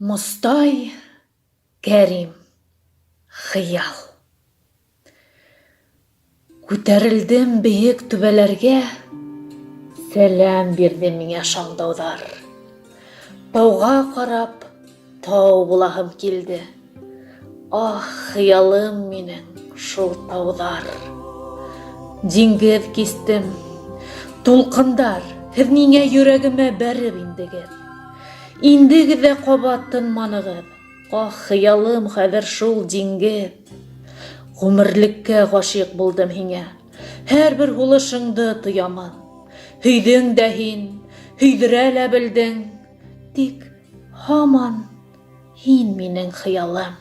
Мостай Кәрим, хыял. Күтәрелдем бейек түбәләргә, сәлам бирде миңә шаңдауҙар. Тауға ҡарап, тау булаһым килде. Ах, хыялым минең шул тауҙар. Диңгеҙ кистем, тулҡындар, һеҙ ниңә йөрәгемә бәреп индегеҙ? Индегеҙ ҙә ҡабат тынманығыҙ. Ах, хыялым хәҙер шул диңгеҙ. Ғүмерлеккә ғашиҡ булдым һиңә, һәр бер һулышыңды тоямын. Һөйҙөң дә һин, һөйҙөрә лә белдең, тик һаман һин минең хыялым.